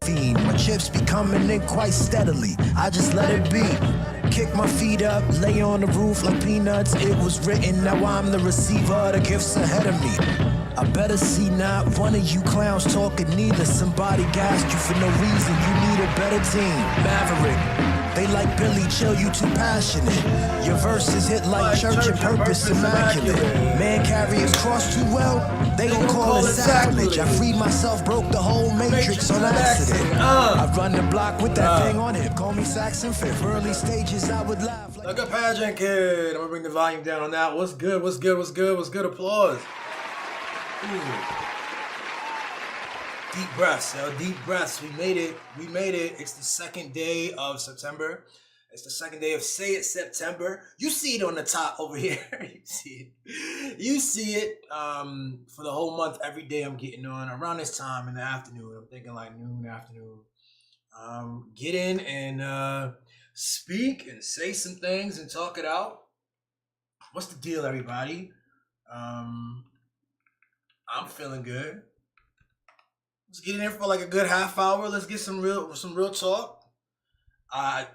fiend. My chips be coming in quite steadily. I just let it be. Kick my feet up, lay on the roof like peanuts. It was written, now I'm the receiver of the gifts ahead of me. I better see not one of you clowns talking neither. Somebody gassed you for no reason. You need a better team. Maverick, they like Billy, chill, you too passionate. Your verses hit like church and purpose immaculate. Man carriers cross too well, they gon' call it sacrilege. I freed myself, broke the whole matrix on accident. I run the block with that thing on it. Call me Saxon Fifth. Early stages I would laugh like a pageant kid. I'm gonna bring the volume down on that. What's good? What's good? What's good? What's good? Applause. Ooh. Deep breaths, yo. Deep breaths. We made it. We made it. It's the second day of September. It's the second day of Say It September. You see it on the top over here. You see it. You see it. For the whole month, every day I'm getting on around this time in the afternoon. I'm thinking like noon, afternoon. Get in and speak and say some things and talk it out. What's the deal, everybody? I'm feeling good. Let's get in there for like a good half hour. Let's get some real talk.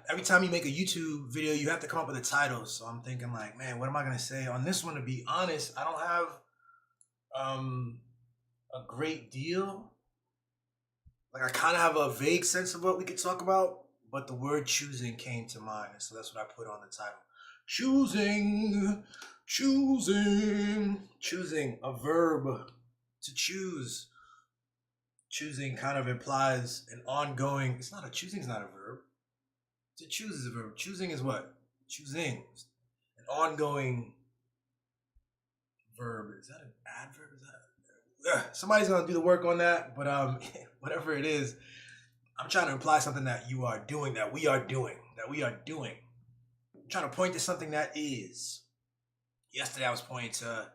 Every time you make a YouTube video, you have to come up with a title. So I'm thinking like, man, what am I gonna say on this one? To be honest, I don't have a great deal. Like I kind of have a vague sense of what we could talk about, but the word choosing came to mind, so that's what I put on the title. Choosing, a verb. To choose. Choosing kind of implies an ongoing. Choosing is not a verb. To choose is a verb. Choosing is what? Choosing. An ongoing verb. Is that an adverb? Somebody's gonna do the work on that, but whatever it is, I'm trying to imply something that you are doing, that we are doing. I'm trying to point to something that is. Yesterday I was pointing to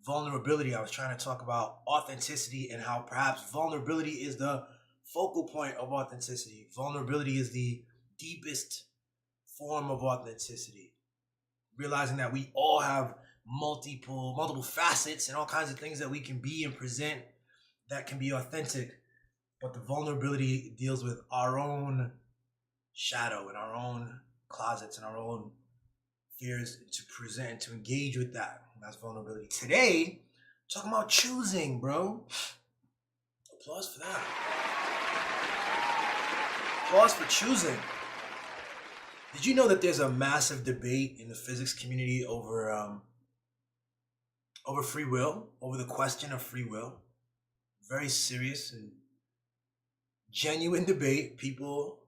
vulnerability. I was trying to talk about authenticity and how perhaps vulnerability is the focal point of authenticity. Vulnerability is the deepest form of authenticity. Realizing that we all have multiple facets and all kinds of things that we can be and present that can be authentic, but the vulnerability deals with our own shadow and our own closets and our own fears to present, to engage with that. And that's vulnerability. Today, talking about choosing, bro. Applause for that. Applause for choosing. Did you know that there's a massive debate in the physics community over free will, over the question of free will? Very serious and genuine debate. People,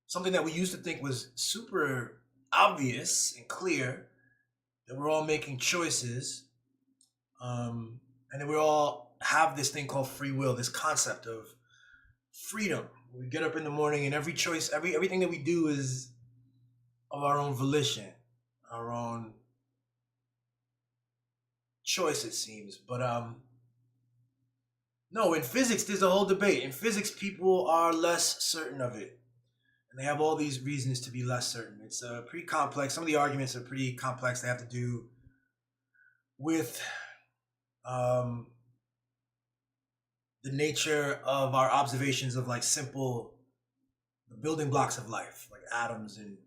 something that we used to think was super obvious and clear, that we're all making choices, and that we all have this thing called free will, this concept of freedom. We get up in the morning and every choice, everything that we do is of our own volition, our own choice, it seems. But no, in physics, there's a whole debate. In physics, people are less certain of it. And they have all these reasons to be less certain. It's pretty complex. Some of the arguments are pretty complex. They have to do with the nature of our observations of like simple building blocks of life, like atoms and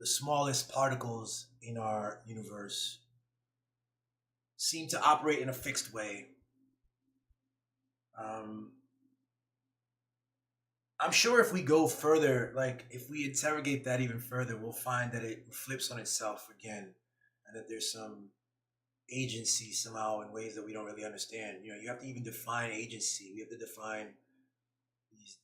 the smallest particles in our universe seem to operate in a fixed way. I'm sure if we go further, like if we interrogate that even further, we'll find that it flips on itself again, and that there's some agency somehow in ways that we don't really understand. You know, you have to even define agency. We have to define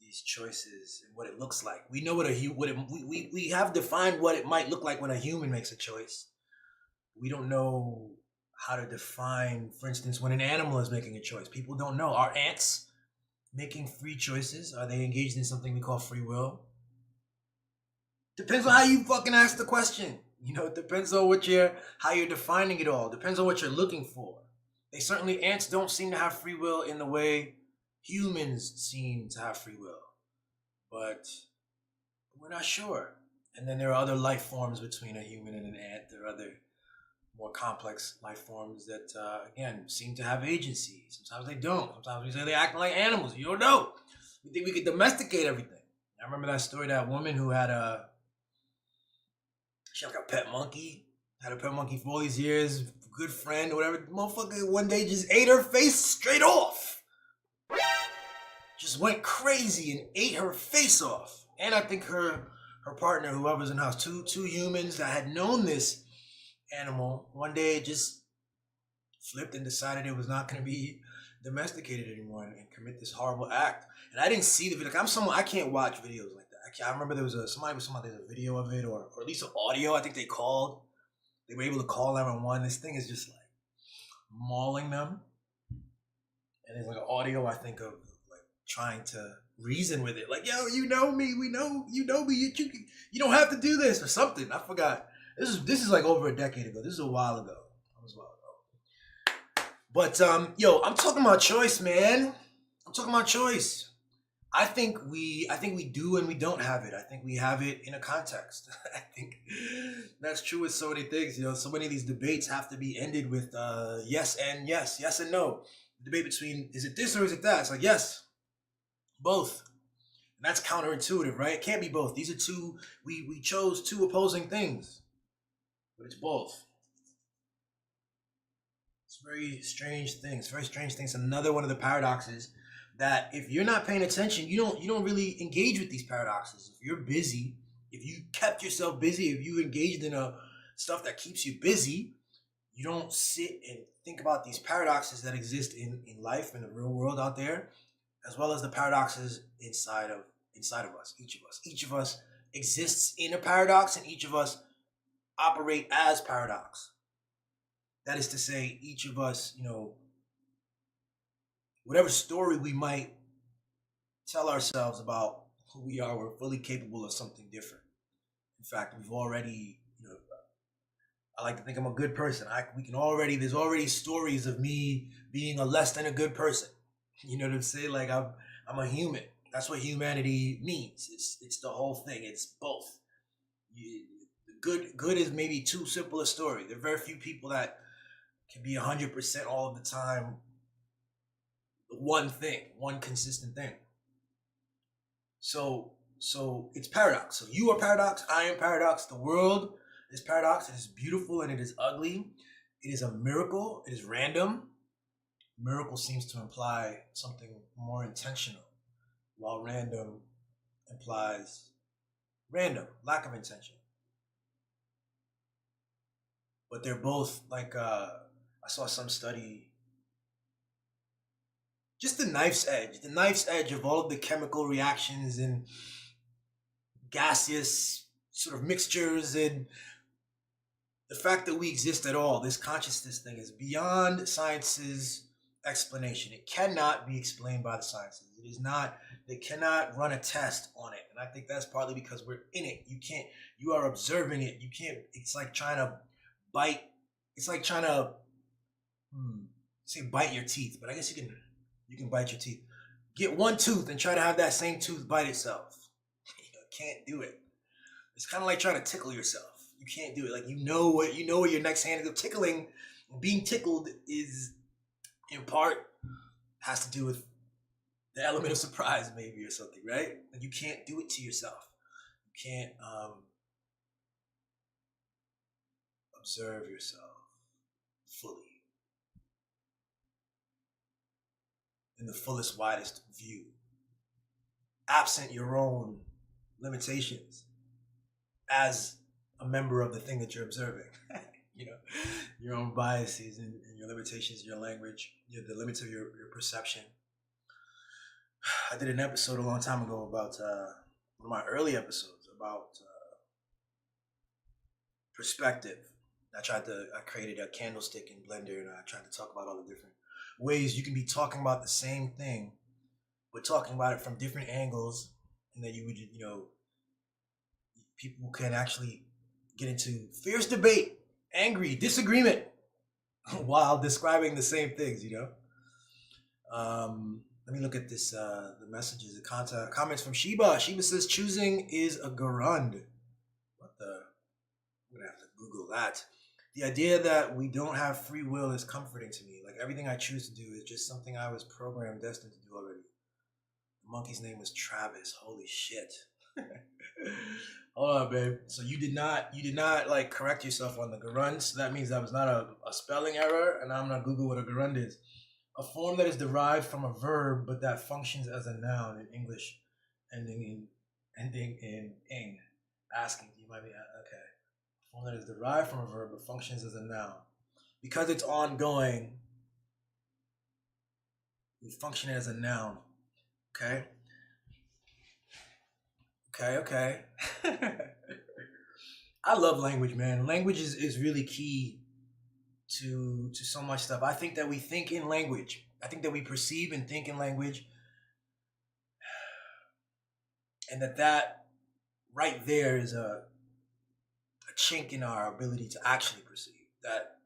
these choices and what it looks like. We know we have defined what it might look like when a human makes a choice. We don't know how to define, for instance, when an animal is making a choice. People don't know. Are ants making free choices? Are they engaged in something we call free will? Depends on how you fucking ask the question. You know, it depends on how you're defining it all. Depends on what you're looking for. Ants don't seem to have free will in the way humans seem to have free will. But we're not sure. And then there are other life forms between a human and an ant. There are other more complex life forms that, again, seem to have agency. Sometimes they don't. Sometimes we say they act like animals. You don't know. We think we could domesticate everything. I remember that story, that woman who had she had like a pet monkey, had a pet monkey for all these years, good friend or whatever. The motherfucker one day just ate her face straight off. Just went crazy and ate her face off. And I think her partner, whoever's in the house, two humans that had known this animal, one day just flipped and decided it was not going to be domesticated anymore and commit this horrible act. And I didn't see the video. Like, I'm someone, I can't watch videos like that. I remember there was somebody was talking about a video of it, or at least an audio. I think they were able to call 911. This thing is just like mauling them. And there's like an audio, I think, of like trying to reason with it. Like, yo, you know me, you know me, you don't have to do this or something. I forgot. This is like over a decade ago. This is a while ago. But yo, I'm talking about choice, man. I'm talking about choice. I think we do and we don't have it. I think we have it in a context. I think that's true with so many things. You know, so many of these debates have to be ended with yes and yes, yes and no. The debate between is it this or is it that? It's like yes, both. And that's counterintuitive, right? It can't be both. These are two. We chose two opposing things, but it's both. It's very strange things. Very strange things. Another one of the paradoxes that if you're not paying attention, you don't really engage with these paradoxes. If you're busy, if you kept yourself busy, if you engaged in stuff that keeps you busy, you don't sit and think about these paradoxes that exist in life, in the real world out there, as well as the paradoxes inside of us, each of us. Each of us exists in a paradox, and each of us operate as paradox. That is to say, each of us, you know, whatever story we might tell ourselves about who we are, we're fully capable of something different. In fact, we've already, you know, I like to think I'm a good person. There's already stories of me being a less than a good person. You know what I'm saying? Like I'm a human. That's what humanity means. It's the whole thing. It's both. Good is maybe too simple a story. There are very few people that can be 100% all of the time one thing, one consistent thing. So it's paradox. So you are paradox, I am paradox, the world is paradox. It is beautiful and it is ugly. It is a miracle. It is random. Miracle seems to imply something more intentional, while random implies random, lack of intention. But they're both like I saw some study, just the knife's edge of all of the chemical reactions and gaseous sort of mixtures, and the fact that we exist at all, this consciousness thing, is beyond science's explanation. It cannot be explained by the sciences. It is not, they cannot run a test on it. And I think that's partly because we're in it. You are observing it. You can't, it's like trying to bite, it's like trying to say bite your teeth, but I guess you can bite your teeth. Get one tooth and try to have that same tooth bite itself. You can't do it. It's kind of like trying to tickle yourself. You can't do it. Like you know where your next hand is. Tickling, being tickled is in part has to do with the element of surprise, maybe, or something, right? Like you can't do it to yourself. You can't observe yourself fully in the fullest, widest view, absent your own limitations as a member of the thing that you're observing. You know, your own biases and your limitations, your language, the limits of your perception. I did an episode a long time ago about one of my early episodes about perspective. I created a candlestick in Blender, and I tried to talk about all the different ways you can be talking about the same thing, but talking about it from different angles, and that you would, people can actually get into fierce debate, angry disagreement, while describing the same things. Let me look at this. The messages, the comments from Sheba. Sheba says choosing is a garund. What the? I'm gonna have to Google that. The idea that we don't have free will is comforting to me. Like everything I choose to do is just something I was programmed, destined to do already. The monkey's name was Travis. Holy shit. Hold on, babe. So you did not like correct yourself on the gerund. So that means that was not a spelling error. And I'm gonna Google what a gerund is. A form that is derived from a verb, but that functions as a noun in English, ending in ing. Asking, you might be okay. A form that is derived from a verb, but functions as a noun. Because it's ongoing, we function as a noun. Okay. Okay. I love language, man. Language is really key to so much stuff. I think that we think in language. I think that we perceive and think in language. And that right there is a chink in our ability to actually perceive. That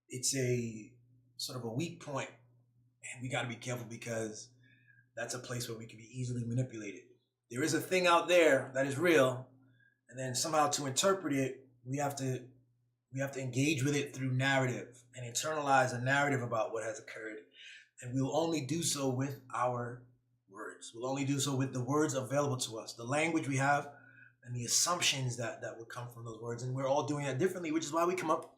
it's a sort of a weak point, and we got to be careful because that's a place where we can be easily manipulated. There is a thing out there that is real, and then somehow to interpret it, we have to engage with it through narrative and internalize a narrative about what has occurred. And we'll only do so with our words. We'll only do so with the words available to us, the language we have, and the assumptions that would come from those words. And we're all doing that differently, which is why we come up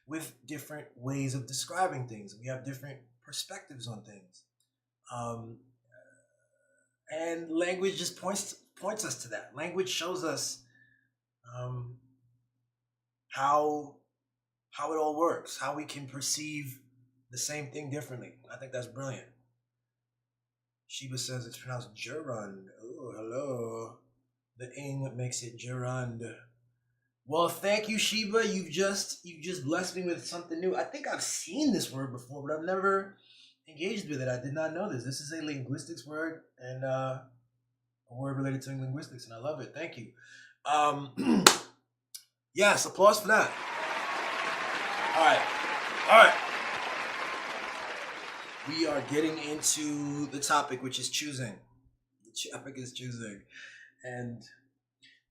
with different ways of describing things. We have different perspectives on things. And language just points us to that. Language shows us how it all works, how we can perceive the same thing differently. I think that's brilliant. Sheba says it's pronounced gerund. Oh, hello. The ing makes it gerund. Well, thank you, Sheba. You've just blessed me with something new. I think I've seen this word before, but I've never engaged with it. I did not know this. This is a linguistics word and a word related to linguistics, and I love it. Thank you. Yes, applause for that. All right. We are getting into the topic, which is choosing. The topic is choosing. And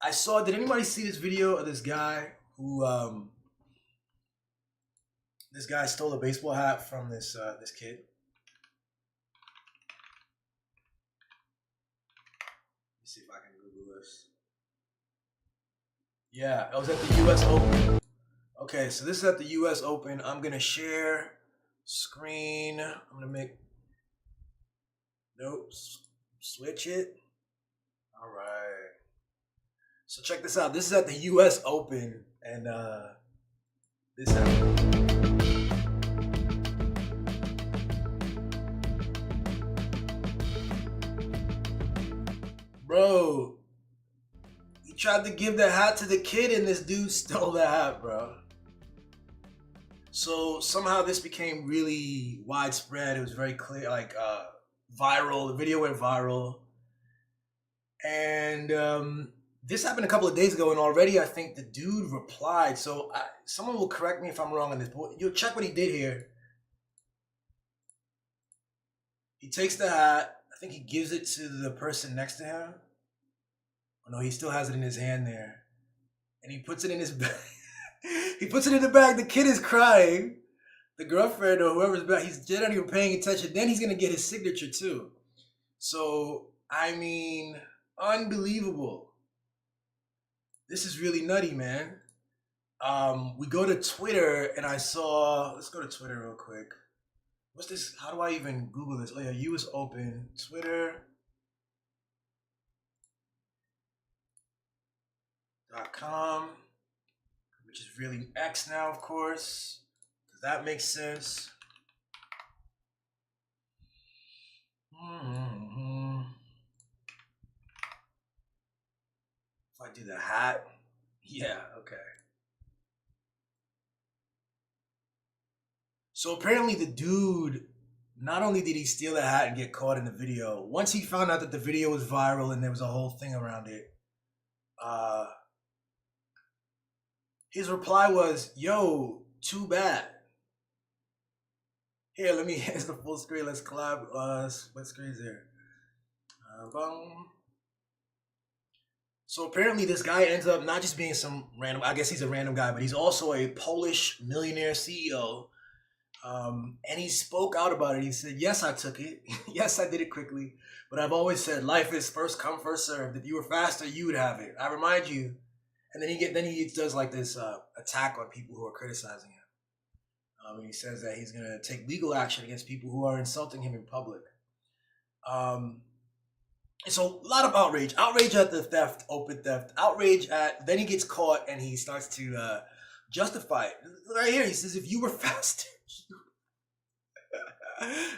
I saw, did anybody see this video of this guy who, this guy stole a baseball hat from this kid? Let me see if I can Google this. Yeah, it was at the US Open. Okay, so this is at the US Open. I'm going to share screen. I'm going to make, nope, switch it. All right. So check this out. This is at the US Open, and this happened. Bro, he tried to give the hat to the kid, and this dude stole the hat, bro. So somehow this became really widespread. It was very clear, like viral. The video went viral. And this happened a couple of days ago, and already I think the dude replied. So someone will correct me if I'm wrong on this, but you'll check what he did here. He takes the hat. I think he gives it to the person next to him. Oh no, he still has it in his hand there. And he puts it in his bag. He puts it in the bag. The kid is crying. The girlfriend or whoever's back, they're not even paying attention. Then he's going to get his signature too. So, I mean, unbelievable. This is really nutty, man. We go to Twitter and I saw, let's go to Twitter real quick. What's this? How do I even Google this? Oh yeah, US Open, Twitter.com, which is really X now, of course, because that makes sense. If I do the hat, yeah, okay. So apparently the dude, not only did he steal the hat and get caught in the video, once he found out that the video was viral and there was a whole thing around it, his reply was, yo, too bad. Here, let me, here's the full screen, let's collab, what screen's there? Boom. So apparently this guy ends up not just being some random, I guess he's a random guy, but he's also a Polish millionaire CEO. And he spoke out about it. He said, "Yes, I took it. Yes, I did it quickly. But I've always said life is first come, first served. If you were faster, you would have it. I remind you." And then he does like this attack on people who are criticizing him. And he says that he's gonna take legal action against people who are insulting him in public. And so a lot of outrage at the theft, open theft, outrage at. Then he gets caught and he starts to justify it. Right here, he says, "If you were faster."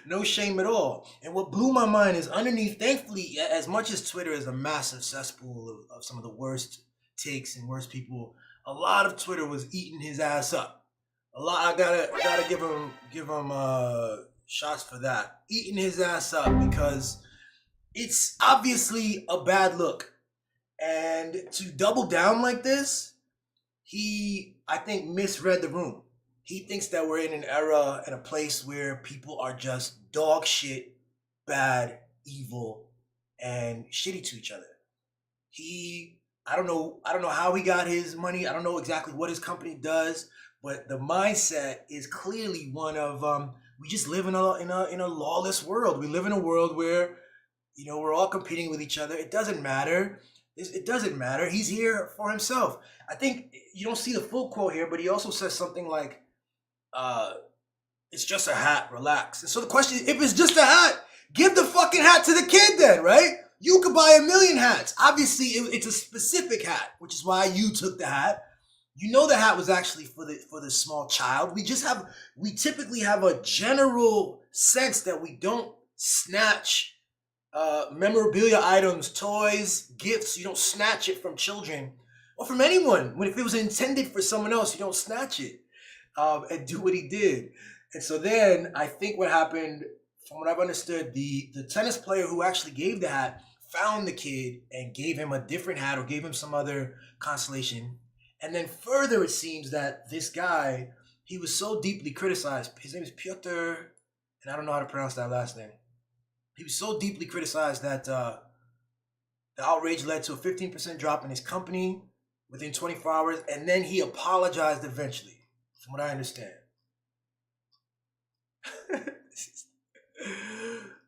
No shame at all. And what blew my mind is underneath, thankfully, as much as Twitter is a massive cesspool of some of the worst takes and worst people, a lot of Twitter was eating his ass up. A lot. I gotta give him shots for that. Eating his ass up because it's obviously a bad look. And to double down like this, I think, misread the room. He thinks that we're in an era and a place where people are just dog shit, bad, evil, and shitty to each other. I don't know how he got his money. I don't know exactly what his company does, but the mindset is clearly one of we just live in a lawless world. We live in a world where we're all competing with each other. It doesn't matter. It doesn't matter. He's here for himself. I think you don't see the full quote here, but he also says something like, "It's just a hat, relax." And so the question is, if it's just a hat, give the fucking hat to the kid then, right? You could buy 1,000,000 hats. Obviously, it's a specific hat, which is why you took the hat. The hat was actually for the small child. We typically have a general sense that we don't snatch memorabilia items, toys, gifts. You don't snatch it from children or from anyone. If it was intended for someone else, you don't snatch it. And do what he did. And so then I think what happened, from what I've understood, the tennis player who actually gave the hat found the kid and gave him a different hat or gave him some other consolation. And then further, it seems that this guy, he was so deeply criticized. His name is Piotr, and I don't know how to pronounce that last name. He was so deeply criticized that the outrage led to a 15% drop in his company within 24 hours. And then he apologized eventually, from what I understand.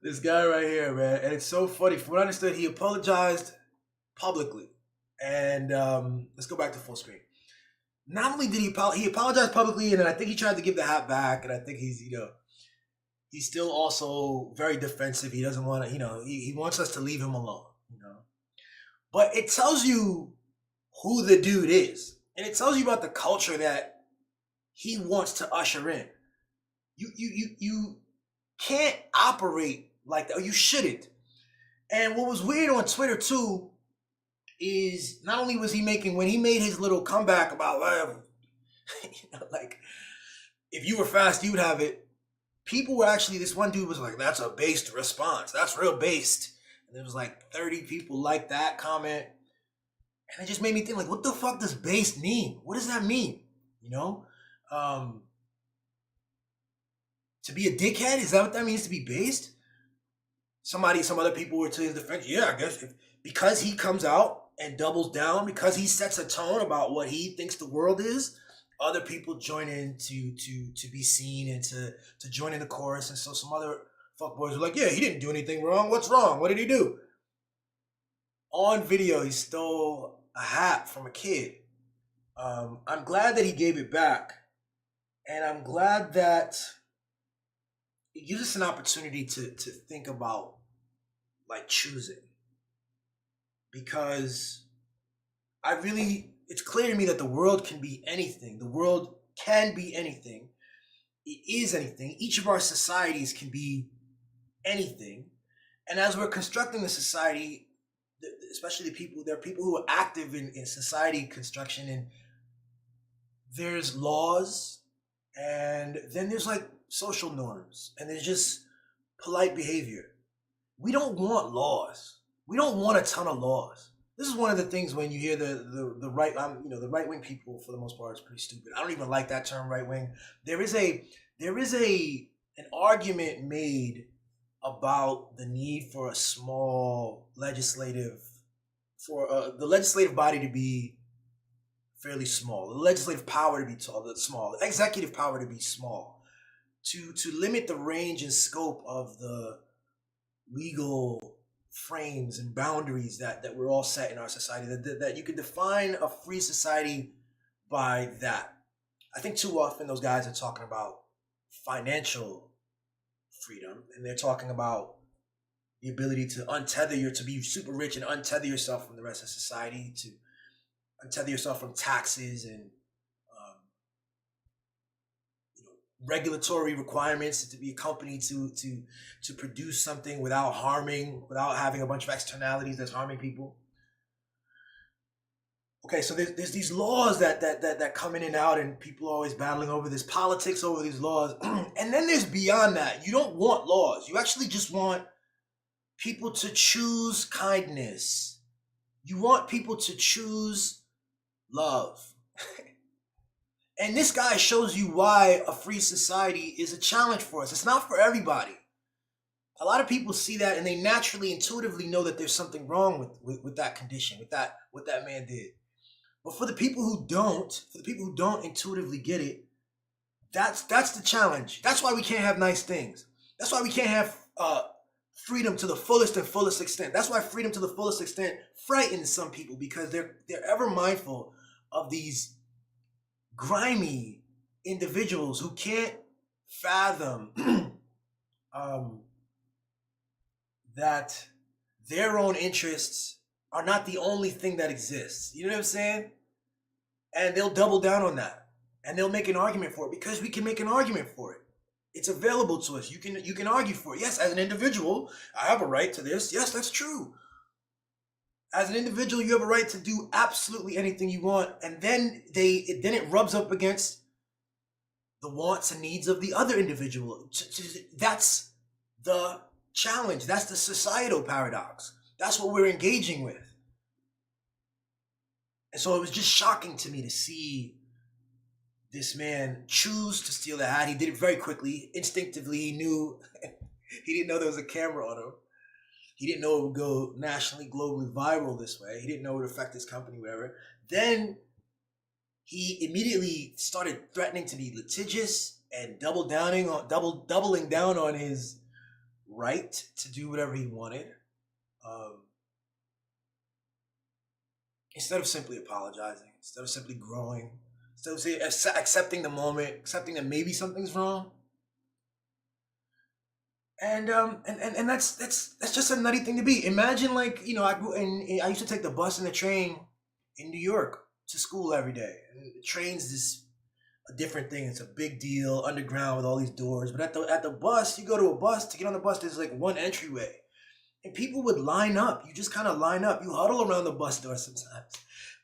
This guy right here, man. And it's so funny. From what I understood, he apologized publicly. And let's go back to full screen. Not only did he apologized publicly, and then I think he tried to give the hat back. And I think he's still also very defensive. He doesn't want to, he wants us to leave him alone, But it tells you who the dude is. And it tells you about the culture that he wants to usher in. You can't operate like that, or you shouldn't. And what was weird on Twitter too is not only was when he made his little comeback about like, if you were fast, you'd have it. People were actually, this one dude was like, "That's a based response. That's real based." And there was like 30 people like that comment. And it just made me think, like, what the fuck does based mean? What does that mean? To be a dickhead? Is that what that means, to be based? Some other people were to his defense. Yeah, I guess because he comes out and doubles down, because he sets a tone about what he thinks the world is, other people join in to be seen and to join in the chorus. And so some other fuckboys were like, "Yeah, he didn't do anything wrong. What's wrong? What did he do?" On video, he stole a hat from a kid. I'm glad that he gave it back. And I'm glad that it gives us an opportunity to think about, like, choosing. Because it's clear to me that the world can be anything. The world can be anything. It is anything. Each of our societies can be anything. And as we're constructing the society, especially there are people who are active in society construction, and there's laws, and then there's like social norms, and there's just polite behavior. We don't want laws. We don't want a ton of laws. This is one of the things when you hear the right, the right wing people, for the most part, is pretty stupid. I don't even like that term, right wing. There is an argument made about the need for a small the legislative body to be fairly small, the legislative power to be small, the executive power to be small, to limit the range and scope of the legal frames and boundaries that we're all set in our society, that you can define a free society by that. I think too often those guys are talking about financial freedom, and they're talking about the ability to to be super rich and untether yourself from the rest of society, to untether yourself from taxes and regulatory requirements, to be a company to produce something without having a bunch of externalities that's harming people. Okay, so there's these laws that come in and out, and people are always battling over this politics over these laws. And then there's beyond that. You don't want laws. You actually just want people to choose kindness. You want people to choose love. And this guy shows you why a free society is a challenge for us. It's not for everybody. A lot of people see that and they naturally, intuitively know that there's something wrong with that condition, with what that man did. But for the people who don't intuitively get it, that's the challenge. That's why we can't have nice things. That's why we can't have freedom to the fullest extent. That's why freedom to the fullest extent frightens some people, because they're ever mindful of these grimy individuals who can't fathom that their own interests are not the only thing that exists. You know what I'm saying? And they'll double down on that, and they'll make an argument for it, because we can make an argument for it. It's available to us. You can argue for it. Yes, as an individual, I have a right to this. Yes, that's true. As an individual, you have a right to do absolutely anything you want, and then it rubs up against the wants and needs of the other individual. That's the challenge. That's the societal paradox. That's what we're engaging with. And so it was just shocking to me to see this man choose to steal the hat. He did it very quickly, instinctively. He knew he didn't know there was a camera on him. He didn't know it would go nationally, globally viral this way. He didn't know it would affect his company, whatever. Then he immediately started threatening to be litigious and doubling down on his right to do whatever he wanted. Instead of simply apologizing, instead of simply growing, instead of accepting the moment, accepting that maybe something's wrong. And that's just a nutty thing to be. Imagine, like, I used to take the bus and the train in New York to school every day. And the train's a different thing. It's a big deal, underground with all these doors. But at the bus, you go to a bus, to get on the bus, there's like one entryway. And people would line up. You just kind of line up. You huddle around the bus door sometimes.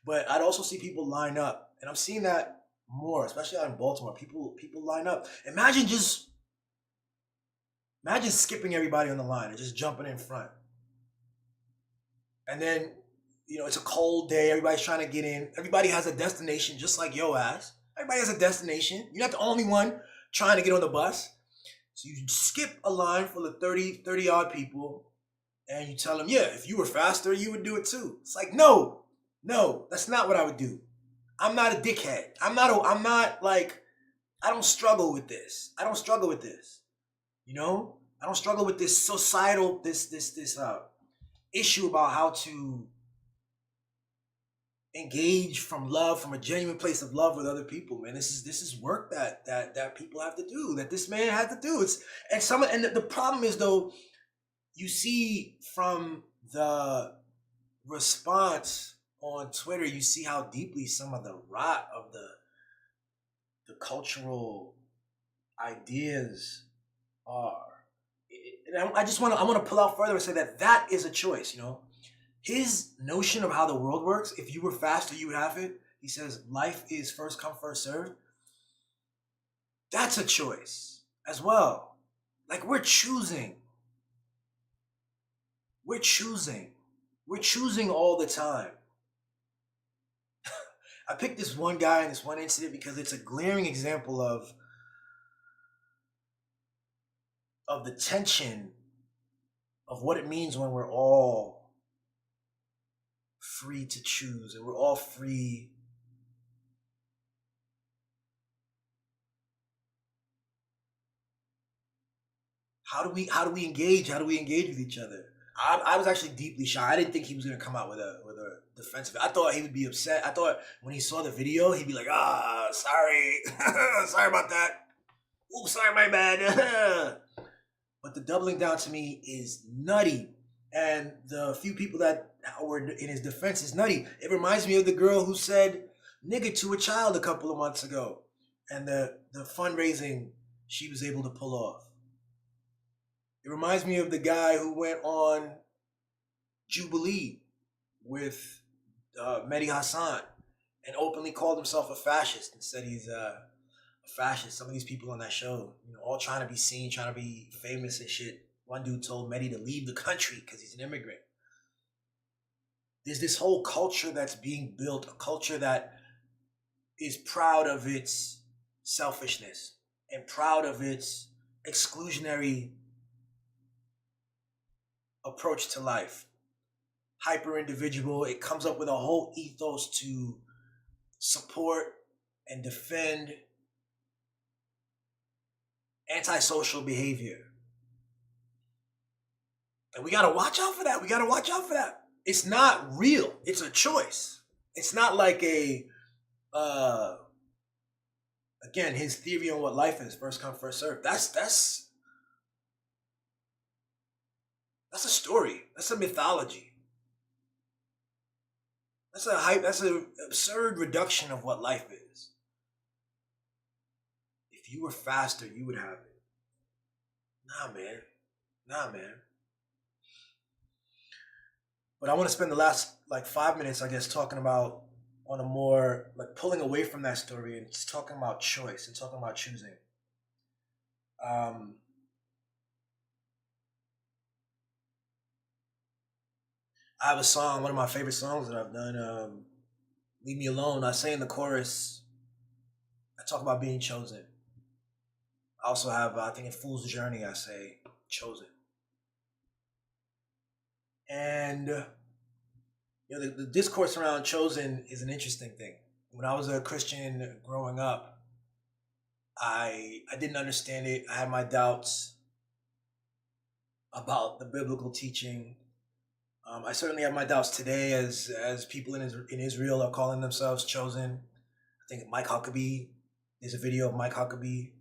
But I'd also see people line up. And I'm seeing that more, especially out in Baltimore. People line up. Imagine skipping everybody on the line and just jumping in front. And then, it's a cold day. Everybody's trying to get in. Everybody has a destination, just like yo ass. Everybody has a destination. You're not the only one trying to get on the bus. So you skip a line full of 30 odd people, and you tell them, yeah, if you were faster, you would do it too. It's like, no, that's not what I would do. I'm not a dickhead. I don't struggle with this. I don't struggle with this. I don't struggle with this societal, this issue about how to engage from a genuine place of love with other people, man. This is work that people have to do, that this man had to do. And the problem is, though, you see from the response on Twitter, you see how deeply some of the rot of the cultural ideas are. And I want to pull out further and say that is a choice. His notion of how the world works, if you were faster, you would have it. He says life is first come, first served. That's a choice as well. Like, we're choosing all the time. I picked this one guy and this one incident because it's a glaring example of the tension of what it means when we're all free to choose, and we're all free to how do we engage? How do we engage with each other? I was actually deeply shocked. I didn't think he was gonna come out with a defensive. I thought he would be upset. I thought when he saw the video, he'd be like, sorry, sorry about that. Ooh, sorry, my bad. But the doubling down to me is nutty. And the few people that were in his defense is nutty. It reminds me of the girl who said nigga to a child a couple of months ago. And the fundraising she was able to pull off. It reminds me of the guy who went on Jubilee with Mehdi Hassan and openly called himself a fascist and said he's a fascist. Some of these people on that show, all trying to be seen, trying to be famous and shit. One dude told Mehdi to leave the country because he's an immigrant. There's this whole culture that's being built, a culture that is proud of its selfishness and proud of its exclusionary approach to life. Hyper individual. It comes up with a whole ethos to support and defend antisocial behavior. And we got to watch out for that. We got to watch out for that. It's not real. It's a choice. It's not like again, his theory on what life is, first come, first serve. That's a story. That's a mythology. That's a hype. That's an absurd reduction of what life is. If you were faster, you would have it. Nah, man. But I want to spend the last 5 minutes, I guess, talking about on a more pulling away from that story and just talking about choice and talking about choosing. I have a song, one of my favorite songs that I've done, Leave Me Alone. I say in the chorus, I talk about being chosen. I also have, I think in Fool's Journey, I say chosen. And the discourse around chosen is an interesting thing. When I was a Christian growing up, I didn't understand it. I had my doubts about the biblical teaching. I certainly have my doubts today as people in Israel are calling themselves chosen. I think Mike Huckabee, there's a video of Mike Huckabee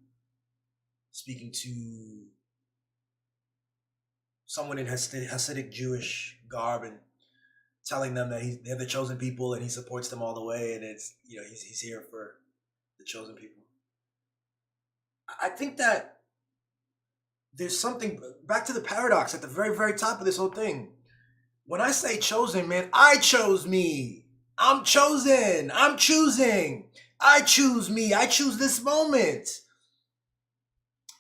speaking to someone in Hasidic Jewish garb and telling them that they're the chosen people and he supports them all the way, and it's he's here for the chosen people. I think that there's something back to the paradox at the very, very top of this whole thing. When I say chosen, man, I chose me. I'm chosen. I'm choosing. I choose me. I choose this moment.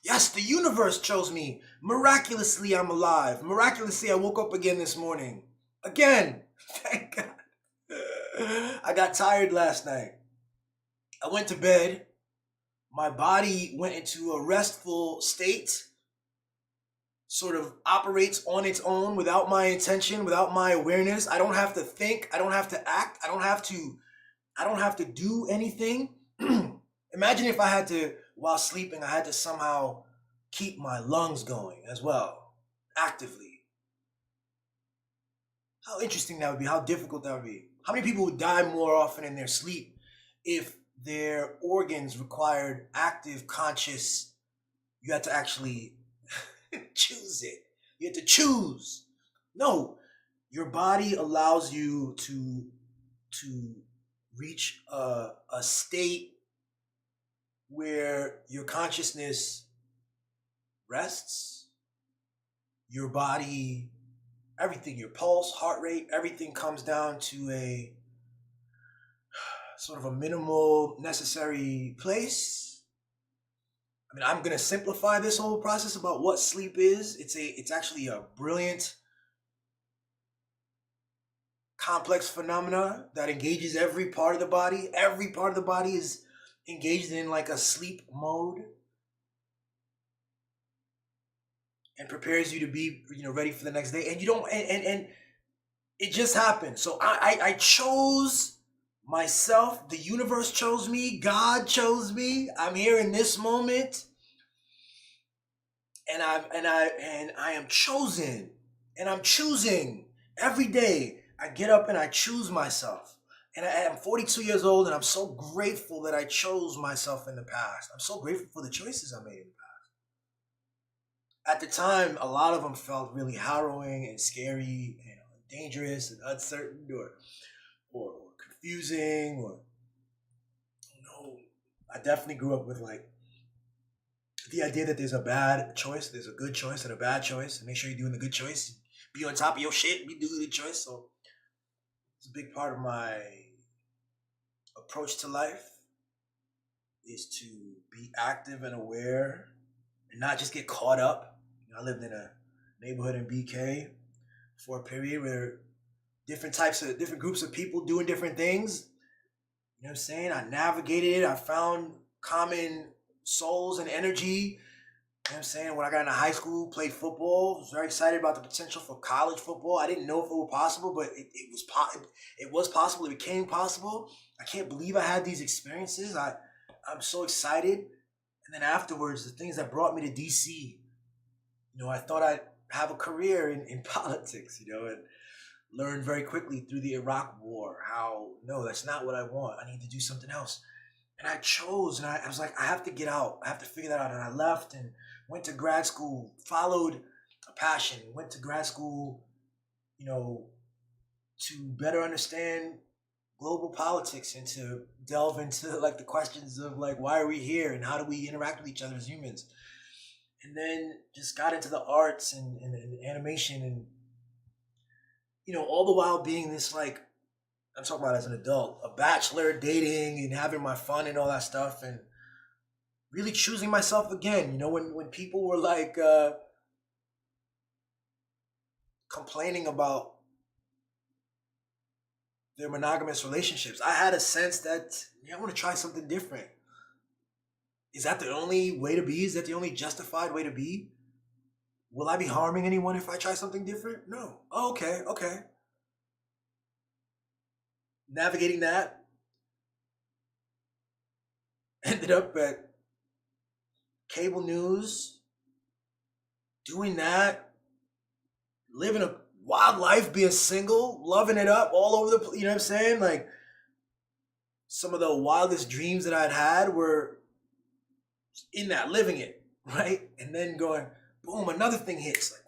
Yes, the universe chose me. Miraculously, I'm alive. Miraculously, I woke up again this morning. Again. Thank God. I got tired last night. I went to bed. My body went into a restful state. Sort of operates on its own without my intention, without my awareness. I don't have to think. I don't have to act. I don't have to do anything. Imagine if I had to, while sleeping, I had to somehow keep my lungs going as well, actively. How interesting that would be. How difficult that would be. How many people would die more often in their sleep if their organs required active, conscious, you had to actually choose it. You have to choose. No, your body allows you to reach a state where your consciousness rests. Your body, everything, your pulse, heart rate, everything comes down to a sort of a minimal necessary place. I mean, I'm going to simplify this whole process about what sleep is. It's actually a brilliant, complex phenomena that engages every part of the body. Every part of the body is engaged in a sleep mode and prepares you to be, ready for the next day. And you don't, and it just happened. So I chose myself. The universe chose me. God chose me. I'm here in this moment. and I am chosen, and I'm choosing every day. I get up and I choose myself. And I am 42 years old, and I'm so grateful that I chose myself in the past. I'm so grateful for the choices I made in the past. At the time, a lot of them felt really harrowing and scary and dangerous and uncertain, or confusing, or I definitely grew up with like the idea that there's a bad choice, there's a good choice and a bad choice, and make sure you're doing the good choice. Be on top of your shit, be doing the good choice. So it's a big part of my approach to life is to be active and aware and not just get caught up. I lived in a neighborhood in BK for a period where different groups of people doing different things. You know what I'm saying? I navigated it. I found common souls and energy. You know what I'm saying? When I got into high school, played football. Was very excited about the potential for college football. I didn't know if it was possible, but it was possible. It became possible. I can't believe I had these experiences. I'm so excited. And then afterwards, the things that brought me to DC, I thought I'd have a career in politics, and learned very quickly through the Iraq War how, no, that's not what I want. I need to do something else. And I chose, and I was like, I have to get out. I have to figure that out. And I left and went to grad school, followed a passion, went to grad school, to better understand global politics and to delve into like the questions of like, why are we here and how do we interact with each other as humans? And then just got into the arts and animation and, all the while being this like, I'm talking about as an adult, a bachelor, dating and having my fun and all that stuff and really choosing myself again. When people were like complaining about their monogamous relationships, I had a sense that I want to try something different. Is that the only way to be? Is that the only justified way to be? Will I be harming anyone if I try something different? No. Oh, okay. Navigating that, ended up at cable news, doing that, living a wild life, being single, loving it up all over the, you know what I'm saying? Like some of the wildest dreams that I'd had were in that, living it, right? And then going, boom, another thing hits, like,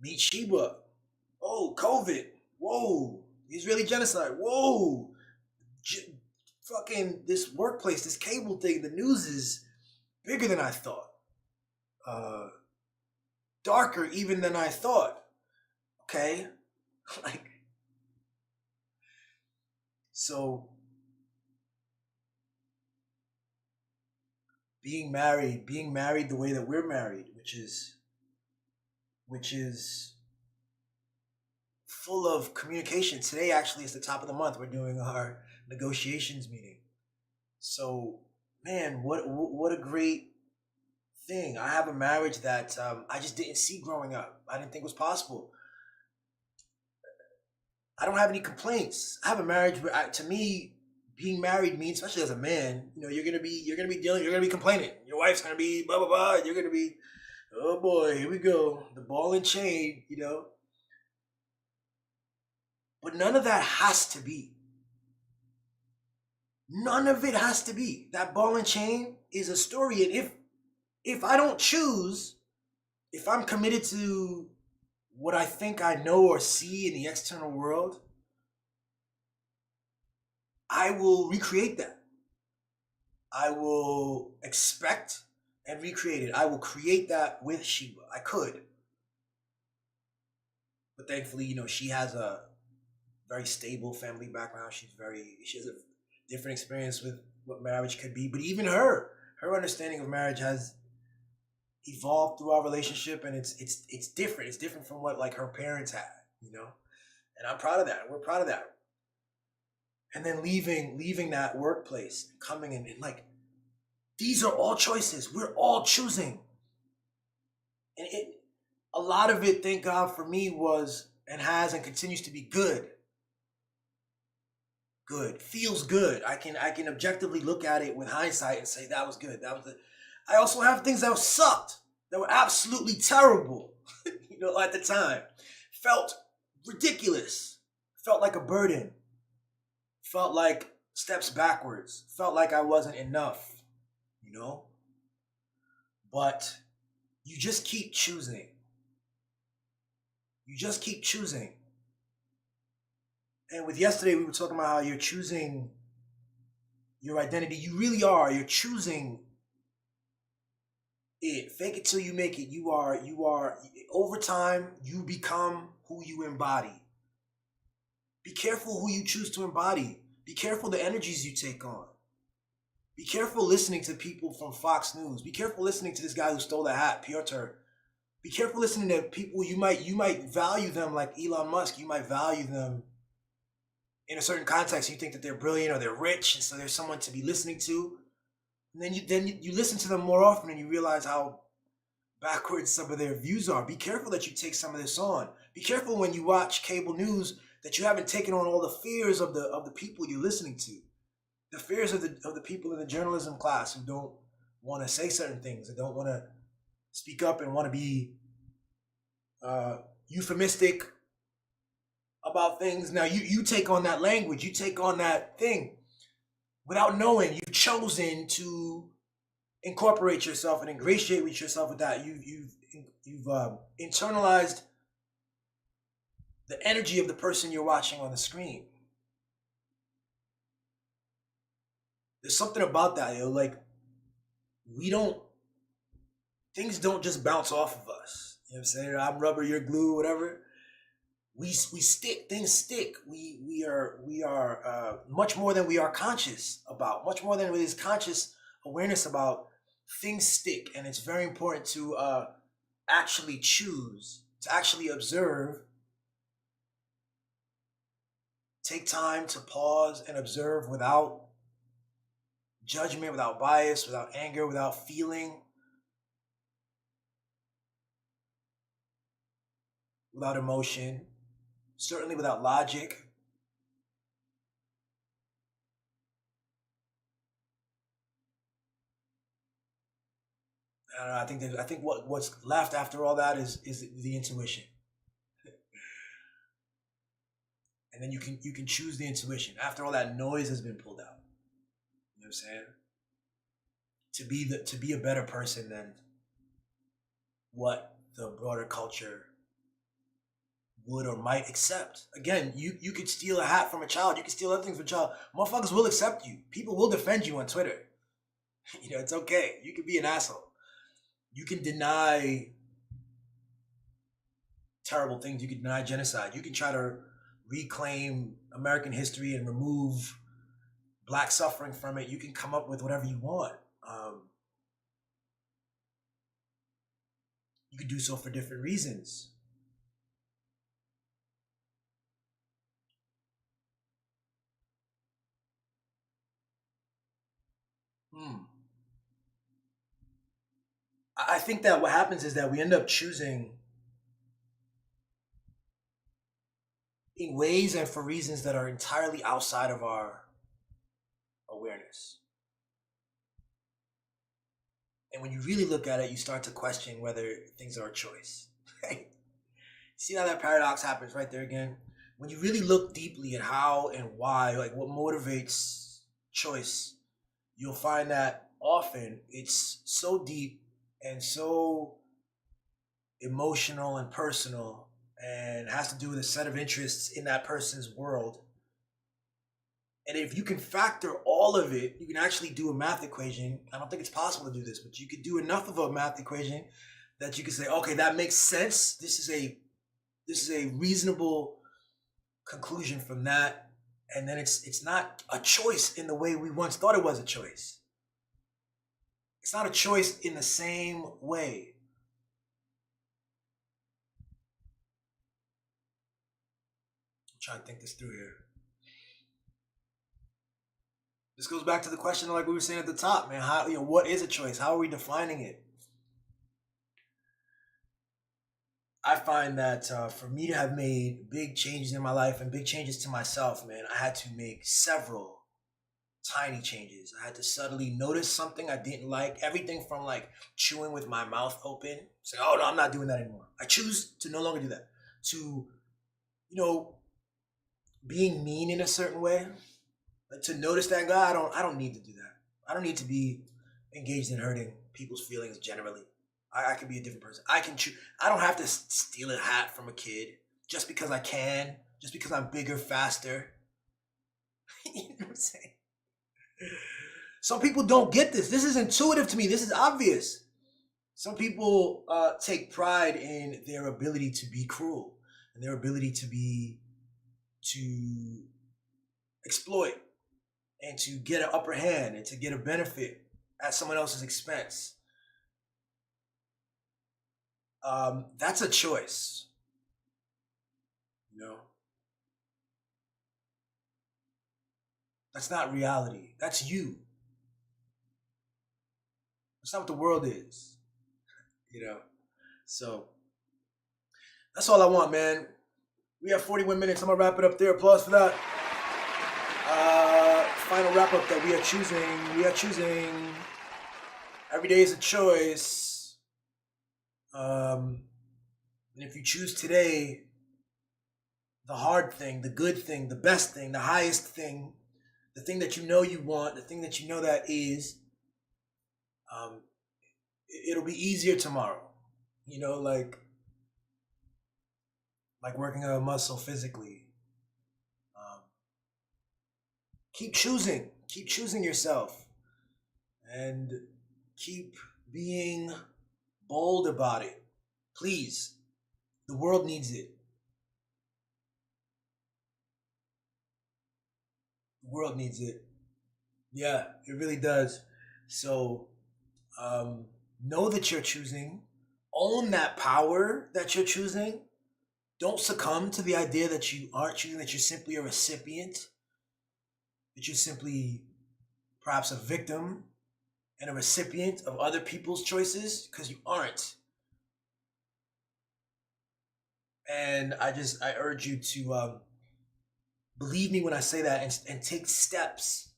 meet Sheba. Oh, COVID. Whoa. Israeli genocide. Whoa. Fucking this workplace, this cable thing, the news is bigger than I thought. Darker even than I thought. Okay? Like, so being married the way that we're married, which is full of communication. Today actually is the top of the month. We're doing our negotiations meeting. So, man, what a great thing. I have a marriage that I just didn't see growing up. I didn't think was possible. I don't have any complaints. I have a marriage where, to me, being married means, especially as a man, you're gonna be complaining. Your wife's gonna be blah blah blah. You're gonna be, oh boy, here we go, the ball and chain, But none of that has to be. None of it has to be. That ball and chain is a story, and if I don't choose, if I'm committed to what I think I know or see in the external world, I will recreate that. I will expect and recreate it. I will create that with Sheba. I could. But thankfully, she has a very stable family background. She has a different experience with what marriage could be. But even her understanding of marriage has evolved through our relationship, and it's different. It's different from what like her parents had, And I'm proud of that. We're proud of that. And then leaving that workplace, coming in, and like, these are all choices. We're all choosing. And a lot of it, thank God for me, was and has and continues to be good. Good. Feels good. I can objectively look at it with hindsight and say that was good. I also have things that sucked, that were absolutely terrible, at the time. Felt ridiculous. Felt like a burden. Felt like steps backwards. Felt like I wasn't enough, you know? But you just keep choosing. You just keep choosing. And with yesterday, we were talking about how you're choosing your identity. You really are. You're choosing it. Fake it till you make it. You are, over time, you become who you embody. Be careful who you choose to embody. Be careful the energies you take on. Be careful listening to people from Fox News. Be careful listening to this guy who stole the hat, Piotr. Be careful listening to people you might value them like Elon Musk. You might value them in a certain context. You think that they're brilliant or they're rich, and so there's someone to be listening to. And then you listen to them more often, and you realize how backwards some of their views are. Be careful that you take some of this on. Be careful when you watch cable news that you haven't taken on all the fears of the people you're listening to. The fears of the people in the journalism class who don't want to say certain things, that don't want to speak up and want to be euphemistic about things. Now you take on that language, you take on that thing without knowing. You've chosen to incorporate yourself and ingratiate with yourself with that. You've internalized the energy of the person you're watching on the screen. There's something about that, like things don't just bounce off of us. You know what I'm saying? I'm rubber, you're glue, whatever. We stick, things stick. We are much more than we are conscious about, much more than is conscious awareness about. Things stick, and it's very important to actually choose, to actually observe. Take time to pause and observe without judgment, without bias, without anger, without feeling, without emotion, certainly without logic. I think what's left after all that is the intuition. And then you can choose the intuition after all that noise has been pulled out. You know what I'm saying? To be a better person than what the broader culture would or might accept. Again, you could steal a hat from a child. You can steal other things from a child. Motherfuckers will accept you. People will defend you on Twitter. It's okay. You can be an asshole. You can deny terrible things. You can deny genocide. You can try to reclaim American history and remove Black suffering from it. You can come up with whatever you want. You can do so for different reasons. I think that what happens is that we end up choosing in ways and for reasons that are entirely outside of our awareness. And when you really look at it, you start to question whether things are a choice. See how that paradox happens right there again? When you really look deeply at how and why, like what motivates choice, you'll find that often it's so deep and so emotional and personal and has to do with a set of interests in that person's world. And if you can factor all of it, you can actually do a math equation. I don't think it's possible to do this, but you could do enough of a math equation that you can say, okay, that makes sense. This is a reasonable conclusion from that. And then it's not a choice in the way we once thought it was a choice. It's not a choice in the same way. I'm trying to think this through here. This goes back to the question like we were saying at the top, man. How, what is a choice? How are we defining it? I find that for me to have made big changes in my life and big changes to myself, man, I had to make several tiny changes. I had to subtly notice something I didn't like. Everything from like chewing with my mouth open, say, "Oh no, I'm not doing that anymore." I choose to no longer do that. To, you know, being mean in a certain way, like to notice that, God, I don't need to do that. I don't need to be engaged in hurting people's feelings generally. I can be a different person. I can choose. I don't have to steal a hat from a kid just because I can, just because I'm bigger, faster. You know what I'm saying? Some people don't get this. This is intuitive to me. This is obvious. Some people take pride in their ability to be cruel and their ability to exploit and to get an upper hand and to get a benefit at someone else's expense. That's a choice. You know, that's not reality. That's you. That's not what the world is. You know, so that's all I want, man. We have 41 minutes. I'm gonna wrap it up there. Applause for that. Final wrap up that we are choosing. We are choosing. Every day is a choice. And if you choose today, the hard thing, the good thing, the best thing, the highest thing, the thing that you know you want, the thing that you know that is, it'll be easier tomorrow. You know, like working on a muscle physically. Keep choosing yourself, and keep being bold about it. Please, the world needs it. The world needs it. Yeah, it really does. So, know that you're choosing. Own that power that you're choosing. Don't succumb to the idea that you aren't choosing, that you're simply a recipient, that you're simply perhaps a victim and a recipient of other people's choices, because you aren't. And I urge you to believe me when I say that, and take steps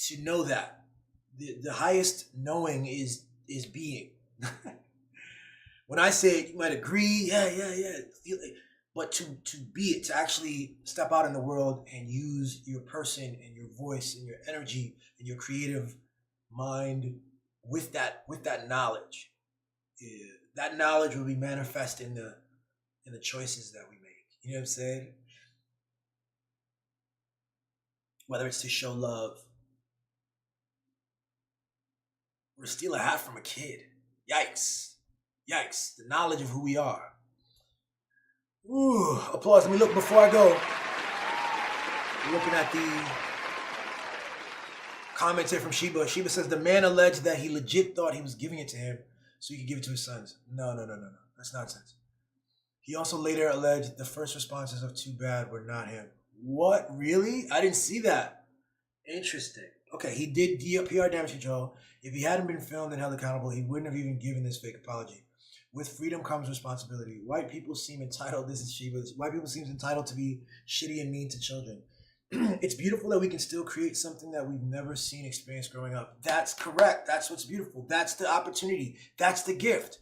to know that. The highest knowing is being. When I say it, you might agree, yeah, feel it. But to be it, to actually step out in the world and use your person and your voice and your energy and your creative mind with that knowledge. Yeah, that knowledge will be manifest in the choices that we make. You know what I'm saying? Whether it's to show love or to steal a hat from a kid. Yikes. Yikes. The knowledge of who we are. Ooh, applause. Let me look before I go. Looking at the comments here from Sheba. Sheba says the man alleged that he legit thought he was giving it to him so he could give it to his sons. No. That's nonsense. He also later alleged the first responses of Too Bad were not him. What? Really? I didn't see that. Interesting. Okay, he did PR damage control. If he hadn't been filmed and held accountable, he wouldn't have even given this fake apology. With freedom comes responsibility. White people seem entitled. This is Shiva's. White people seem entitled to be shitty and mean to children. It's beautiful that we can still create something that we've never seen, experienced growing up. That's correct. That's what's beautiful. That's the opportunity. That's the gift.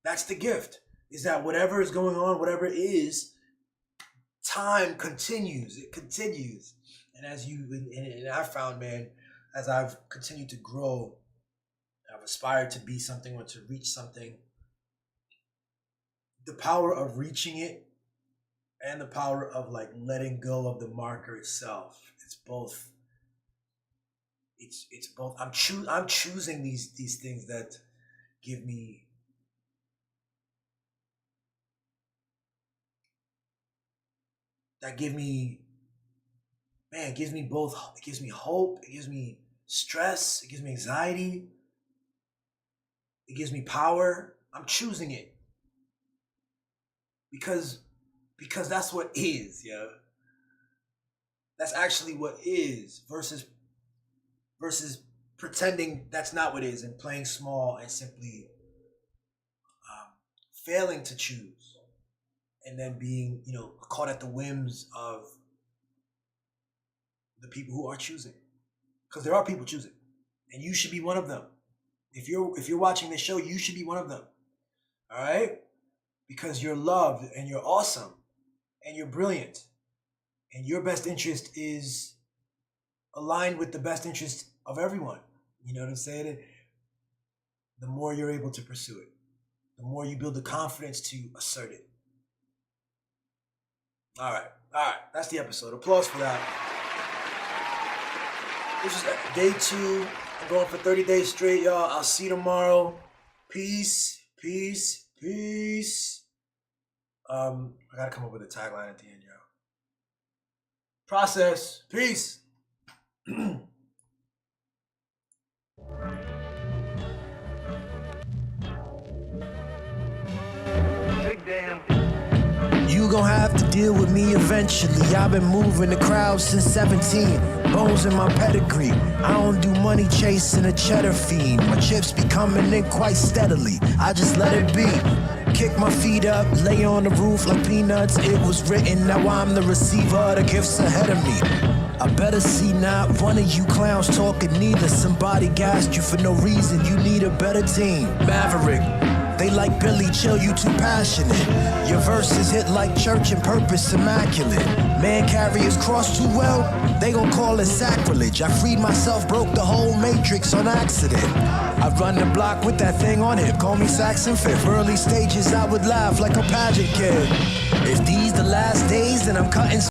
That's the gift. Is that whatever is going on, whatever it is, time continues. It continues. And and I found, man, as I've continued to grow, I've aspired to be something or to reach something. The power of reaching it and the power of like letting go of the marker itself. It's both. It's both. I'm choosing these things that give me man, it gives me both. It gives me hope. It gives me stress. It gives me anxiety. It gives me power. I'm choosing it. Because that's what is, yo. That's actually what is versus pretending that's not what is and playing small and simply failing to choose and then being, caught at the whims of the people who are choosing. Because there are people choosing. And you should be one of them. If you're watching this show, you should be one of them. All right? Because you're loved and you're awesome and you're brilliant. And your best interest is aligned with the best interest of everyone. You know what I'm saying? The more you're able to pursue it, the more you build the confidence to assert it. All right. That's the episode. Applause for that. This is day 2. I'm going for 30 days straight, y'all. I'll see you tomorrow. Peace. I gotta come up with a tagline at the end, y'all. Process. Peace. Big damn. You gon' have to deal with me eventually. I've been moving the crowd since 17. Bones in my pedigree. I don't do money chasing a cheddar fiend. My chips be coming in quite steadily. I just let it be. Kick my feet up, lay on the roof like peanuts. It was written, now I'm the receiver of the gifts ahead of me. I better see not one of you clowns talking neither. Somebody gassed you for no reason. You need a better team. Maverick. They like Billy, chill, you too passionate. Your verses hit like church and purpose immaculate. Man carry his cross too well, they gon' call it sacrilege. I freed myself, broke the whole matrix on accident. I run the block with that thing on it, call me Saxon Fifth. Early stages I would laugh like a pageant kid. If these the last days, then I'm cutting